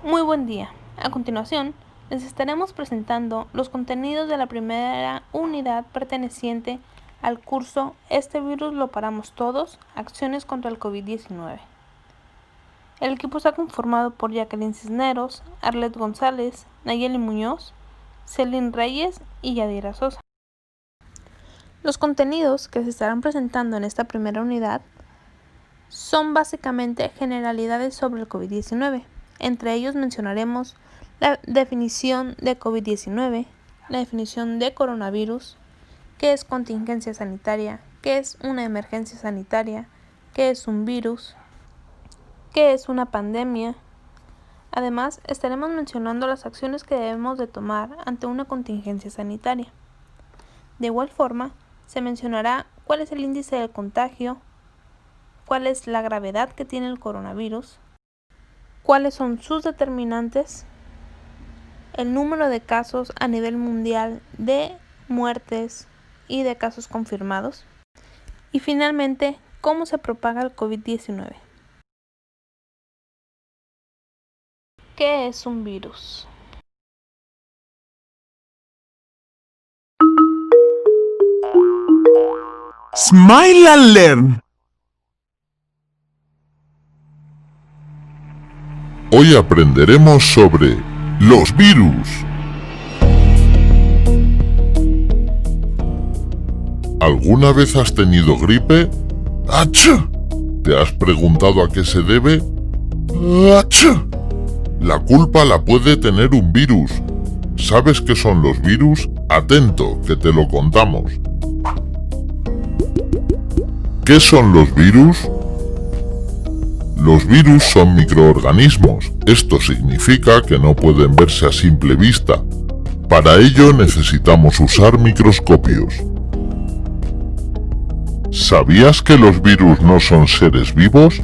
Muy buen día. A continuación, les estaremos presentando los contenidos de la primera unidad perteneciente al curso Este virus lo paramos todos, acciones contra el COVID-19. El equipo está conformado por Jacqueline Cisneros, Arlet González, Nayeli Muñoz, Celine Reyes y Yadira Sosa. Los contenidos que se estarán presentando en esta primera unidad son básicamente generalidades sobre el COVID-19. Entre ellos mencionaremos la definición de COVID-19, la definición de coronavirus, qué es contingencia sanitaria, qué es una emergencia sanitaria, qué es un virus, qué es una pandemia. Además, estaremos mencionando las acciones que debemos de tomar ante una contingencia sanitaria. De igual forma, se mencionará cuál es el índice de contagio, cuál es la gravedad que tiene el coronavirus, cuáles son sus determinantes, el número de casos a nivel mundial de muertes y de casos confirmados, y finalmente, cómo se propaga el COVID-19. ¿Qué es un virus? Smile and Learn. Hoy aprenderemos sobre los virus. ¿Alguna vez has tenido gripe? ¡Achú! ¿Te has preguntado a qué se debe? ¡Achú! La culpa la puede tener un virus. ¿Sabes qué son los virus? Atento, que te lo contamos. ¿Qué son los virus? Los virus son microorganismos. Esto significa que no pueden verse a simple vista. Para ello necesitamos usar microscopios. ¿Sabías que los virus no son seres vivos?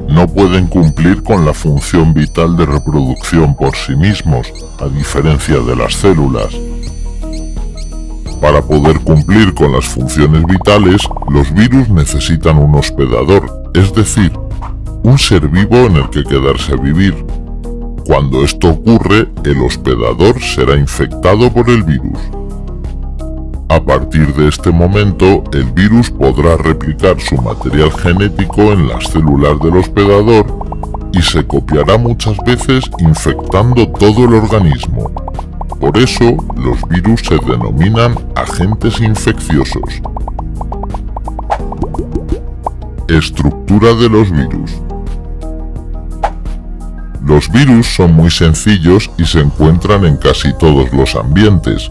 No pueden cumplir con la función vital de reproducción por sí mismos, a diferencia de las células. Para poder cumplir con las funciones vitales, los virus necesitan un hospedador, es decir, un ser vivo en el que quedarse a vivir. Cuando esto ocurre, el hospedador será infectado por el virus. A partir de este momento, el virus podrá replicar su material genético en las células del hospedador y se copiará muchas veces infectando todo el organismo. Por eso, los virus se denominan agentes infecciosos. Estructura de los virus. Los virus son muy sencillos y se encuentran en casi todos los ambientes.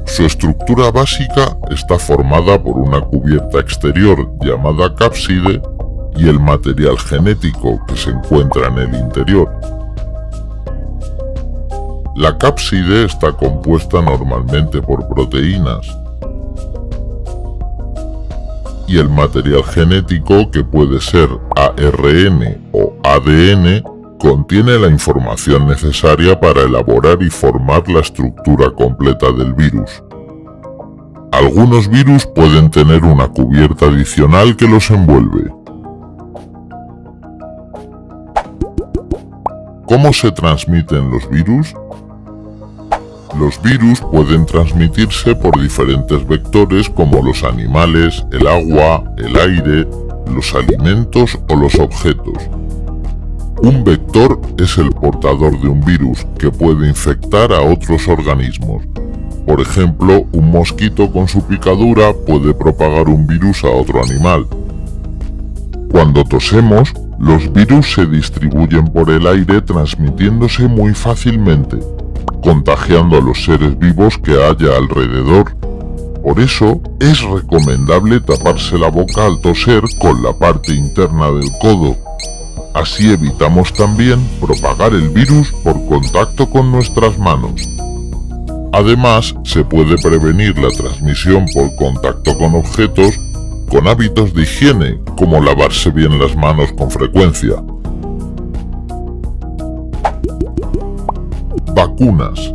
Su estructura básica está formada por una cubierta exterior llamada cápside y el material genético que se encuentra en el interior. La cápside está compuesta normalmente por proteínas y el material genético, que puede ser ARN o ADN, contiene la información necesaria para elaborar y formar la estructura completa del virus. Algunos virus pueden tener una cubierta adicional que los envuelve. ¿Cómo se transmiten los virus? Los virus pueden transmitirse por diferentes vectores como los animales, el agua, el aire, los alimentos o los objetos. Un vector es el portador de un virus que puede infectar a otros organismos. Por ejemplo, un mosquito con su picadura puede propagar un virus a otro animal. Cuando tosemos, los virus se distribuyen por el aire transmitiéndose muy fácilmente, contagiando a los seres vivos que haya alrededor. Por eso, es recomendable taparse la boca al toser con la parte interna del codo. Así evitamos también propagar el virus por contacto con nuestras manos. Además, se puede prevenir la transmisión por contacto con objetos con hábitos de higiene, como lavarse bien las manos con frecuencia. Vacunas.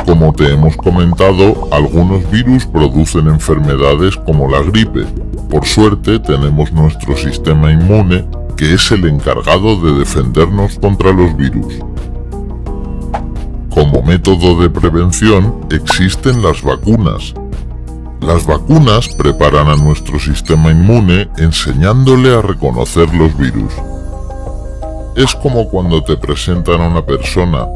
Como te hemos comentado, algunos virus producen enfermedades como la gripe. Por suerte tenemos nuestro sistema inmune que es el encargado de defendernos contra los virus. Como método de prevención existen las vacunas. Las vacunas preparan a nuestro sistema inmune enseñándole a reconocer los virus. Es como cuando te presentan a una persona.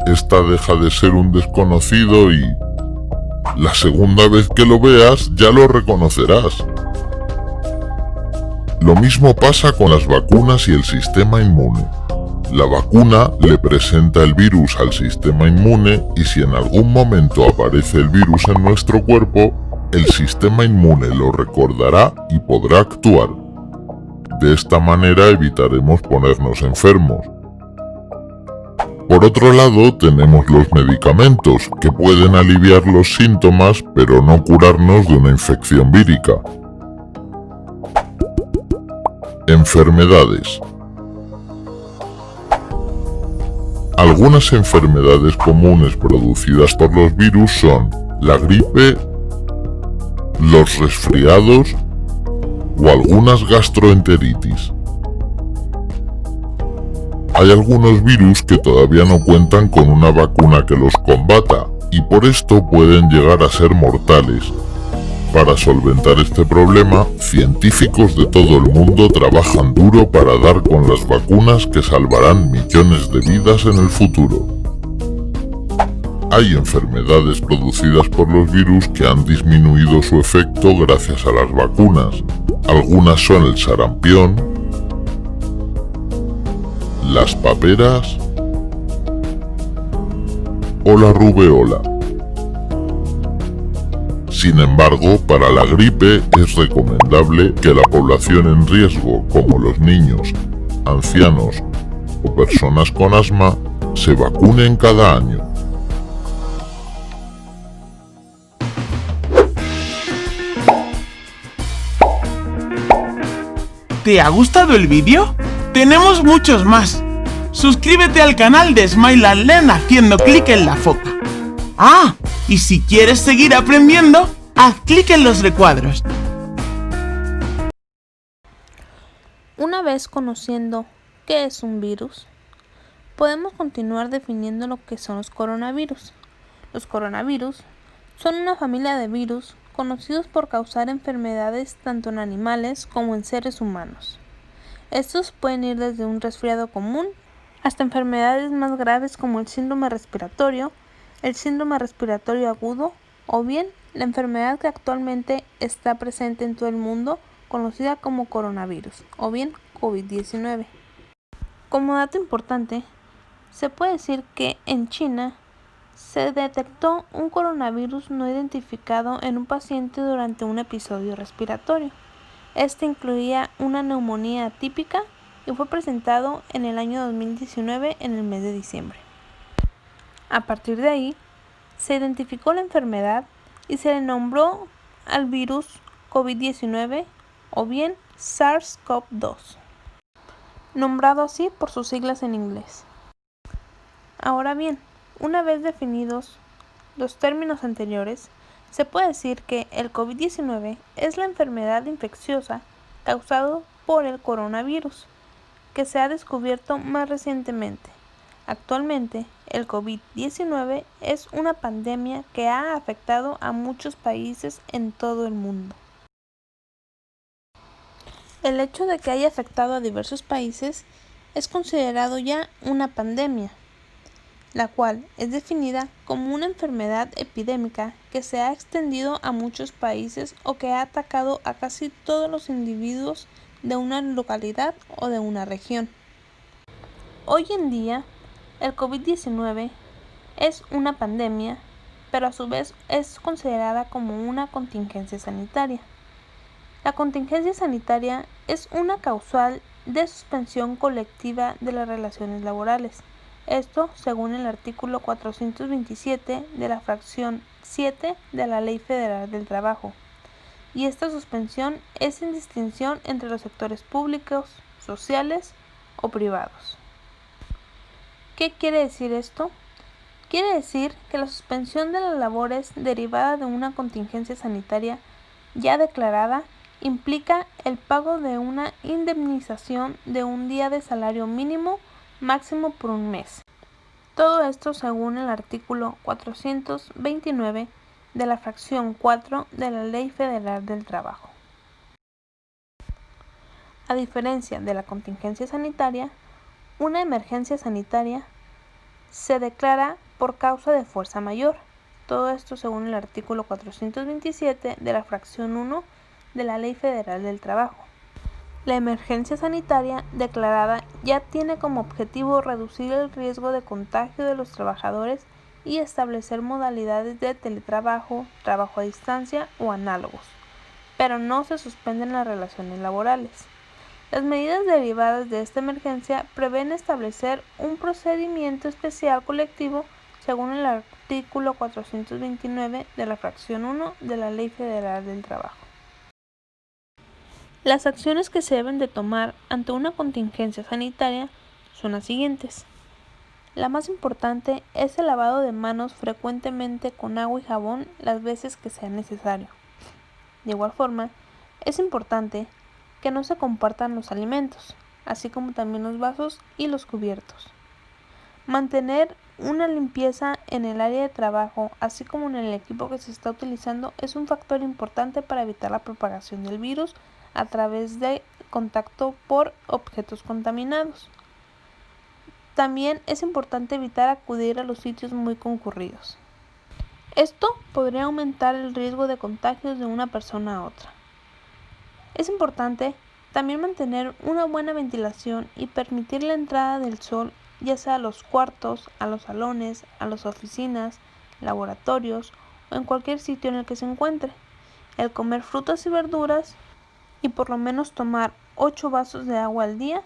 Esta deja de ser un desconocido y la segunda vez que lo veas ya lo reconocerás. Lo mismo pasa con las vacunas y el sistema inmune. La vacuna le presenta el virus al sistema inmune y si en algún momento aparece el virus en nuestro cuerpo, el sistema inmune lo recordará y podrá actuar. De esta manera evitaremos ponernos enfermos. Por otro lado, tenemos los medicamentos, que pueden aliviar los síntomas, pero no curarnos de una infección vírica. Enfermedades. Algunas enfermedades comunes producidas por los virus son la gripe, los resfriados o algunas gastroenteritis. Hay algunos virus que todavía no cuentan con una vacuna que los combata y por esto pueden llegar a ser mortales. Para solventar este problema, científicos de todo el mundo trabajan duro para dar con las vacunas que salvarán millones de vidas en el futuro. Hay enfermedades producidas por los virus que han disminuido su efecto gracias a las vacunas. Algunas son el sarampión, las paperas o la rubeola. Sin embargo, para la gripe es recomendable que la población en riesgo, como los niños, ancianos o personas con asma, se vacunen cada año. ¿Te ha gustado el vídeo? Tenemos muchos más. Suscríbete al canal de Smile and Learn haciendo clic en la foto. Ah, y si quieres seguir aprendiendo, haz clic en los recuadros. Una vez conociendo qué es un virus, podemos continuar definiendo lo que son los coronavirus. Los coronavirus son una familia de virus conocidos por causar enfermedades tanto en animales como en seres humanos. Estos pueden ir desde un resfriado común hasta enfermedades más graves como el síndrome respiratorio agudo o bien la enfermedad que actualmente está presente en todo el mundo conocida como coronavirus o bien COVID-19. Como dato importante, se puede decir que en China se detectó un coronavirus no identificado en un paciente durante un episodio respiratorio. Este incluía una neumonía atípica y fue presentado en el año 2019 en el mes de diciembre. A partir de ahí, se identificó la enfermedad y se le nombró al virus COVID-19 o bien SARS-CoV-2, nombrado así por sus siglas en inglés. Ahora bien, una vez definidos los términos anteriores, se puede decir que el COVID-19 es la enfermedad infecciosa causada por el coronavirus, que se ha descubierto más recientemente. Actualmente, el COVID-19 es una pandemia que ha afectado a muchos países en todo el mundo. El hecho de que haya afectado a diversos países es considerado ya una pandemia, la cual es definida como una enfermedad epidémica que se ha extendido a muchos países o que ha atacado a casi todos los individuos de una localidad o de una región. Hoy en día, el COVID-19 es una pandemia, pero a su vez es considerada como una contingencia sanitaria. La contingencia sanitaria es una causal de suspensión colectiva de las relaciones laborales. Esto según el artículo 427 de la fracción 7 de la Ley Federal del Trabajo. Y esta suspensión es sin distinción entre los sectores públicos, sociales o privados. ¿Qué quiere decir esto? Quiere decir que la suspensión de las labores derivada de una contingencia sanitaria ya declarada implica el pago de una indemnización de un día de salario mínimo máximo por un mes. Todo esto según el artículo 429 de la fracción 4 de la Ley Federal del Trabajo. A diferencia de la contingencia sanitaria, una emergencia sanitaria se declara por causa de fuerza mayor. Todo esto según el artículo 427 de la fracción 1 de la Ley Federal del Trabajo. La emergencia sanitaria declarada ya tiene como objetivo reducir el riesgo de contagio de los trabajadores y establecer modalidades de teletrabajo, trabajo a distancia o análogos, pero no se suspenden las relaciones laborales. Las medidas derivadas de esta emergencia prevén establecer un procedimiento especial colectivo según el artículo 429 de la fracción 1 de la Ley Federal del Trabajo. Las acciones que se deben de tomar ante una contingencia sanitaria son las siguientes. La más importante es el lavado de manos frecuentemente con agua y jabón las veces que sea necesario. De igual forma, es importante que no se compartan los alimentos, así como también los vasos y los cubiertos. Mantener una limpieza en el área de trabajo, así como en el equipo que se está utilizando, es un factor importante para evitar la propagación del virus a través de contacto por objetos contaminados. También es importante evitar acudir a los sitios muy concurridos. Esto podría aumentar el riesgo de contagios de una persona a otra. Es importante también mantener una buena ventilación y permitir la entrada del sol, ya sea a los cuartos, a los salones, a las oficinas, laboratorios o en cualquier sitio en el que se encuentre. El comer frutas y verduras y por lo menos tomar 8 vasos de agua al día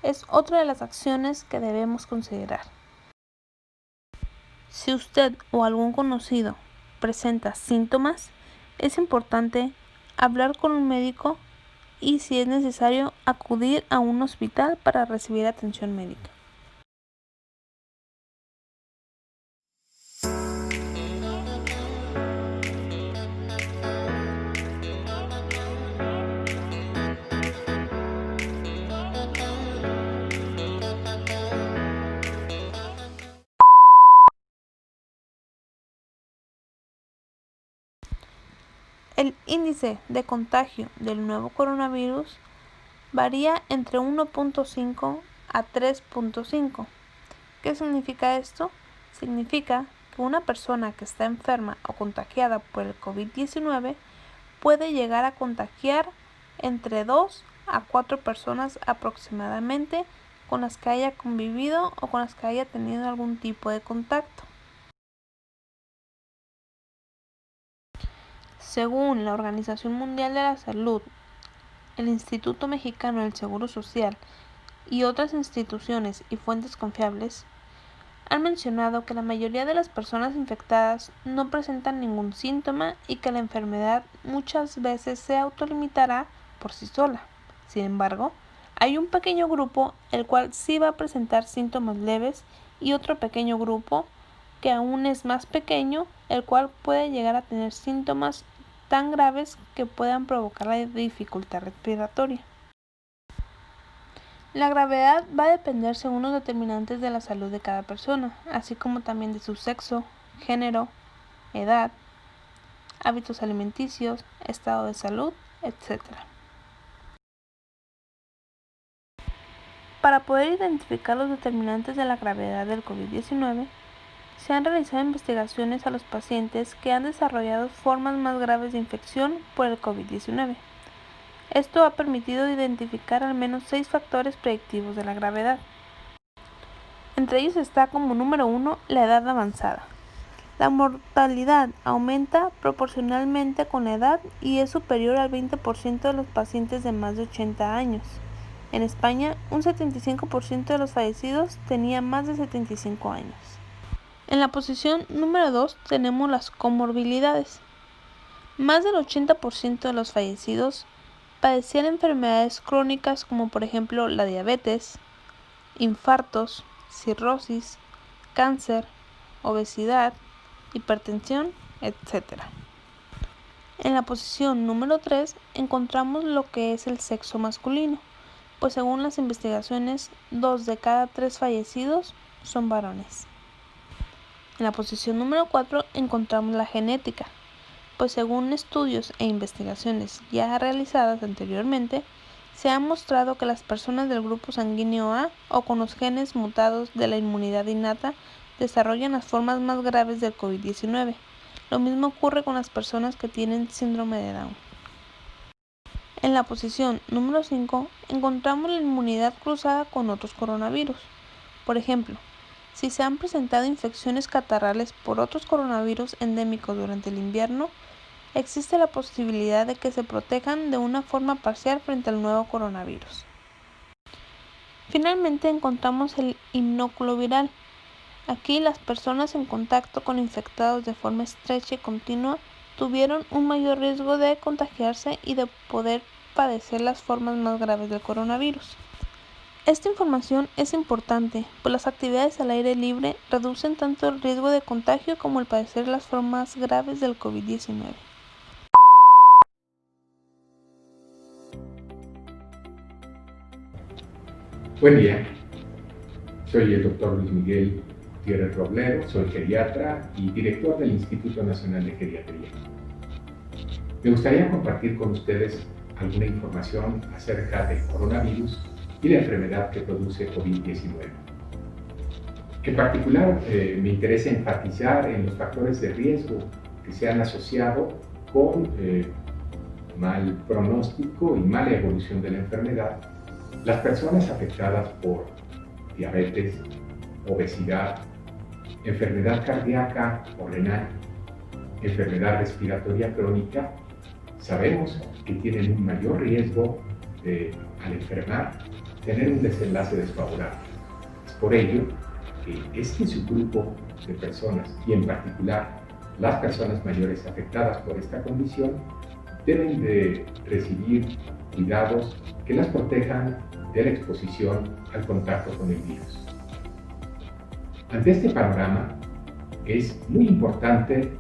es otra de las acciones que debemos considerar. Si usted o algún conocido presenta síntomas, es importante hablar con un médico y, si es necesario, acudir a un hospital para recibir atención médica. El índice de contagio del nuevo coronavirus varía entre 1.5 a 3.5. ¿Qué significa esto? Significa que una persona que está enferma o contagiada por el COVID-19 puede llegar a contagiar entre 2 a 4 personas aproximadamente con las que haya convivido o con las que haya tenido algún tipo de contacto. Según la Organización Mundial de la Salud, el Instituto Mexicano del Seguro Social y otras instituciones y fuentes confiables han mencionado que la mayoría de las personas infectadas no presentan ningún síntoma y que la enfermedad muchas veces se autolimitará por sí sola. Sin embargo, hay un pequeño grupo el cual sí va a presentar síntomas leves y otro pequeño grupo que aún es más pequeño, el cual puede llegar a tener síntomas tan graves que puedan provocar la dificultad respiratoria. La gravedad va a depender según los determinantes de la salud de cada persona, así como también de su sexo, género, edad, hábitos alimenticios, estado de salud, etc. Para poder identificar los determinantes de la gravedad del COVID-19, se han realizado investigaciones a los pacientes que han desarrollado formas más graves de infección por el COVID-19. Esto ha permitido identificar al menos 6 factores predictivos de la gravedad. Entre ellos está como número 1 la edad avanzada. La mortalidad aumenta proporcionalmente con la edad y es superior al 20% de los pacientes de más de 80 años. En España, un 75% de los fallecidos tenía más de 75 años. En la posición número 2 tenemos las comorbilidades. Más del 80% de los fallecidos padecían enfermedades crónicas como por ejemplo la diabetes, infartos, cirrosis, cáncer, obesidad, hipertensión, etc. En la posición número 3 encontramos lo que es el sexo masculino, pues según las investigaciones, 2 de cada 3 fallecidos son varones. En la posición número 4 encontramos la genética, pues según estudios e investigaciones ya realizadas anteriormente, se ha mostrado que las personas del grupo sanguíneo A o con los genes mutados de la inmunidad innata desarrollan las formas más graves del COVID-19. Lo mismo ocurre con las personas que tienen síndrome de Down. En la posición número 5 encontramos la inmunidad cruzada con otros coronavirus. Por ejemplo, si se han presentado infecciones catarrales por otros coronavirus endémicos durante el invierno, existe la posibilidad de que se protejan de una forma parcial frente al nuevo coronavirus. Finalmente encontramos el inóculo viral. Aquí las personas en contacto con infectados de forma estrecha y continua tuvieron un mayor riesgo de contagiarse y de poder padecer las formas más graves del coronavirus. Esta información es importante, pues las actividades al aire libre reducen tanto el riesgo de contagio como el padecer las formas graves del COVID-19. Buen día, soy el doctor Luis Miguel Gutiérrez Robledo, soy geriatra y director del Instituto Nacional de Geriatría. Me gustaría compartir con ustedes alguna información acerca del coronavirus y la enfermedad que produce COVID-19. En particular, me interesa enfatizar en los factores de riesgo que se han asociado con mal pronóstico y mala evolución de la enfermedad. Las personas afectadas por diabetes, obesidad, enfermedad cardíaca o renal, enfermedad respiratoria crónica, sabemos que tienen un mayor riesgo de, al enfermar, tener un desenlace desfavorable. Es por ello que este subgrupo de personas, y en particular las personas mayores afectadas por esta condición, deben de recibir cuidados que las protejan de la exposición al contacto con el virus. Ante este panorama, es muy importante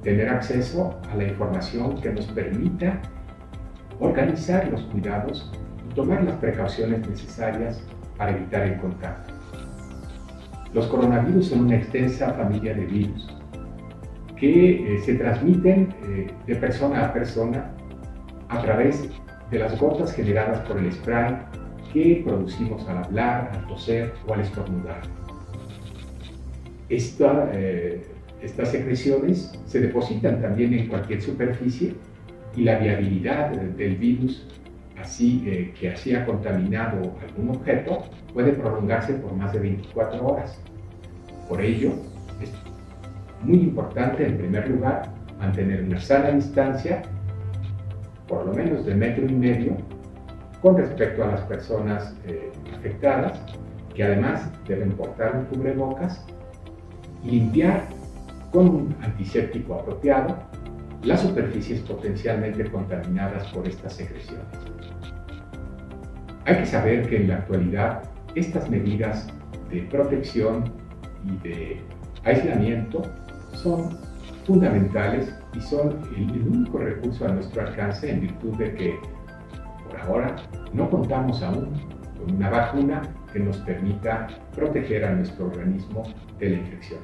tener acceso a la información que nos permita organizar los cuidados y tomar las precauciones necesarias para evitar el contacto. Los coronavirus son una extensa familia de virus que se transmiten de persona a persona a través de las gotas generadas por el spray que producimos al hablar, al toser o al estornudar. Estas secreciones se depositan también en cualquier superficie y la viabilidad del virus, que así ha contaminado algún objeto, puede prolongarse por más de 24 horas. Por ello, es muy importante, en primer lugar, mantener una sana distancia, por lo menos de 1,5 metros, con respecto a las personas afectadas, que además deben portar un cubrebocas y limpiar con un antiséptico apropiado las superficies potencialmente contaminadas por estas secreciones. Hay que saber que en la actualidad estas medidas de protección y de aislamiento son fundamentales y son el único recurso a nuestro alcance, en virtud de que por ahora no contamos aún con una vacuna que nos permita proteger a nuestro organismo de la infección.